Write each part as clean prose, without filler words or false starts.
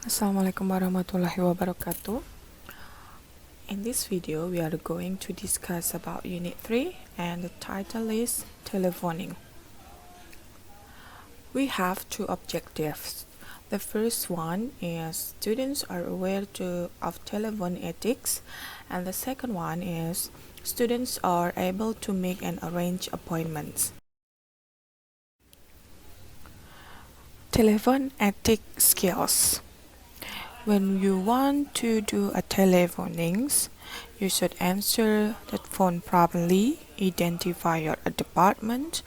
Assalamualaikum warahmatullahi wabarakatuh. In this video, we are going to discuss about Unit 3 and the title is Telephoning. We have two objectives. The first one is students are aware of telephone ethics, and the second one is students are able to make and arrange appointments. Telephone ethics skills. When you want to do a telephonings, you should answer the phone properly, identify your department,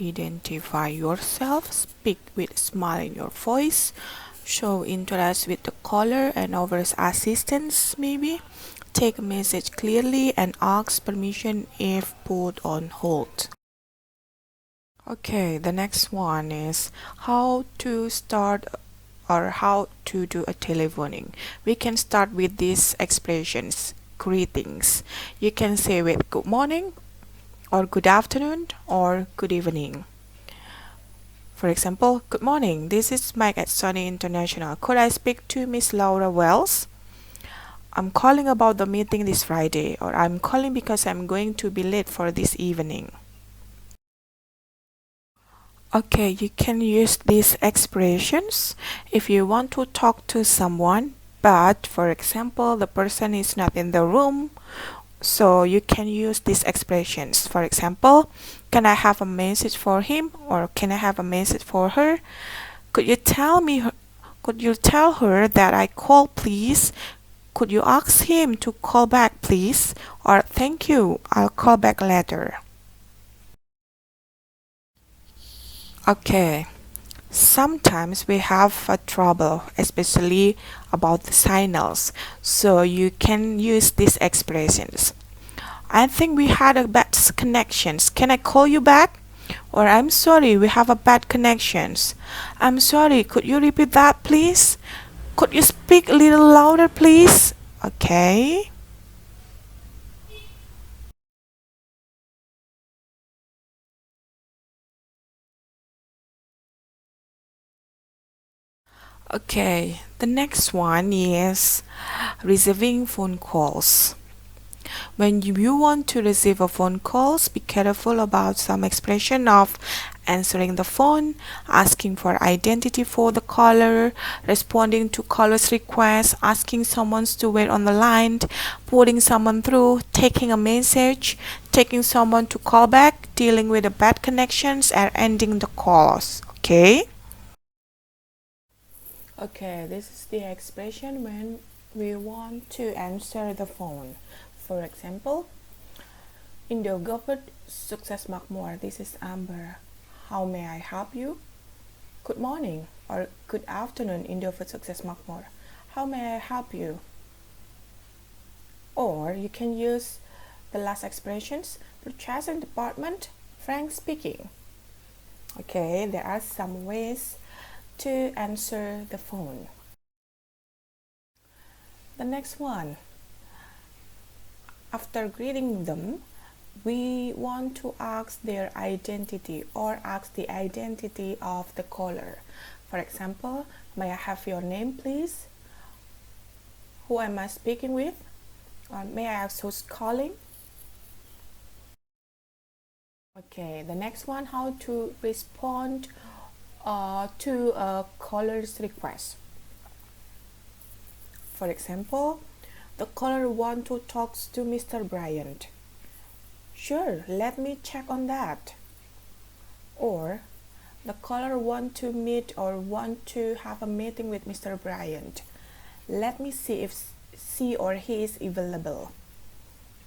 identify yourself, speak with a smile in your voice, show interest with the caller and offers assistance maybe, take a message clearly and ask permission if put on hold. Okay, the next one is how to start or how to do a telephoning. We can start with these expressions, greetings. You can say with good morning or good afternoon or good evening. For example, good morning, this is Mike at Sony International. Could I speak to Miss Laura Wells? I'm calling about the meeting this Friday, or I'm calling because I'm going to be late for this evening. Okay, you can use these expressions if you want to talk to someone, but for example, the person is not in the room, so you can use these expressions. For example, can I have a message for him or can I have a message for her? Could you tell her that I call please? Could you ask him to call back please? Or thank you, I'll call back later. Okay. Sometimes we have a trouble, especially about the signals, so you can use these expressions. I think we had a bad connections. Can I call you back? Or I'm sorry, we have a bad connections. I'm sorry, could you repeat that please? Could you speak a little louder please? Okay. Okay, the next one is receiving phone calls. When you want to receive a phone calls, be careful about some expression of answering the phone, asking for identity for the caller, responding to caller's request, asking someone to wait on the line, putting someone through, taking a message, taking someone to call back, dealing with the bad connections, and ending the calls. Okay? Okay, this is the expression when we want to answer the phone. For example, Indogopet Sukses Makmur, this is Amber. How may I help you? Good morning or good afternoon, Indofet Sukses Makmur. How may I help you? Or you can use the last expressions, purchasing department, Frank speaking. Okay, there are some ways to answer the phone. The next one, after greeting them, we want to ask their identity or ask the identity of the caller. For example, may I have your name please? Who am I speaking with? Or may I ask who's calling? Okay, the next one, how to respond to a caller's request. For example, the caller wants to talk to Mr. Bryant. Sure, let me check on that. Or the caller want to meet or want to have a meeting with Mr. Bryant. Let me see if she or he is available.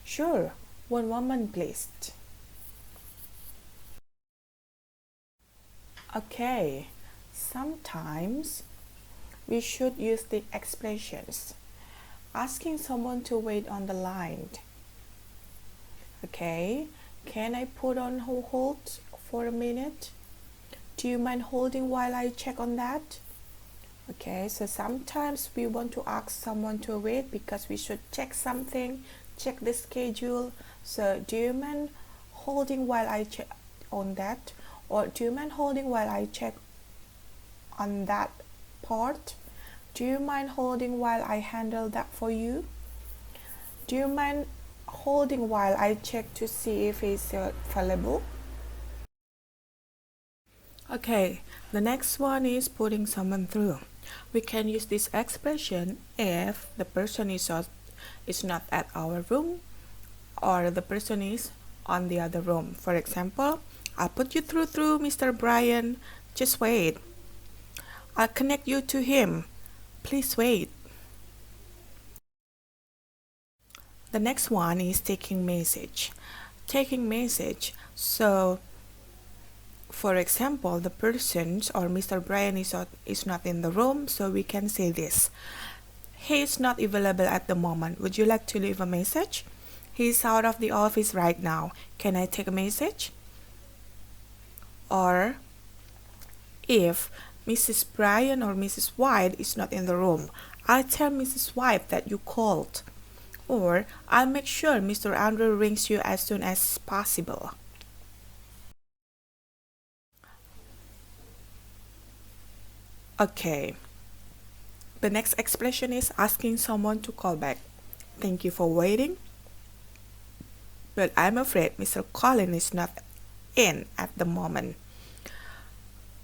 Sure, one moment please. Okay, sometimes we should use the expressions. Asking someone to wait on the line. Okay, can I put on hold for a minute? Do you mind holding while I check on that? Okay, so sometimes we want to ask someone to wait because we should check something, check the schedule. So do you mind holding while I check on that? Or do you mind holding while I check on that part? Do you mind holding while I handle that for you? Do you mind holding while I check to see if it's available? Okay, the next one is putting someone through. We can use this expression if the person is not at our room or the person is on the other room. For example, I'll put you through Mr. Brian. Just wait. I'll connect you to him. Please wait. The next one is taking message. Taking message. So, for example, the person or Mr. Brian is not in the room, so we can say this. He is not available at the moment. Would you like to leave a message? He is out of the office right now. Can I take a message? Or if Mrs. Brian or Mrs. White is not in the room, I'll tell Mrs. White that you called. Or I'll make sure Mr. Andrew rings you as soon as possible. Okay. The next expression is asking someone to call back. Thank you for waiting. But I'm afraid Mr. Colin is not in at the moment.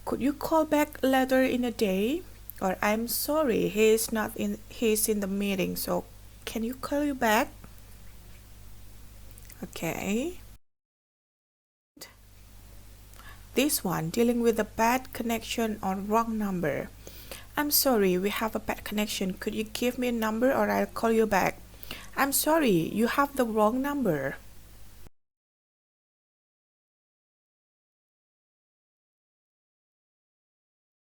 Could you call back later in the day? Or I'm sorry, he's in the meeting, so can you call you back? Okay. This one, dealing with a bad connection or wrong number. I'm sorry, we have a bad connection. Could you give me a number or I'll call you back? I'm sorry, you have the wrong number.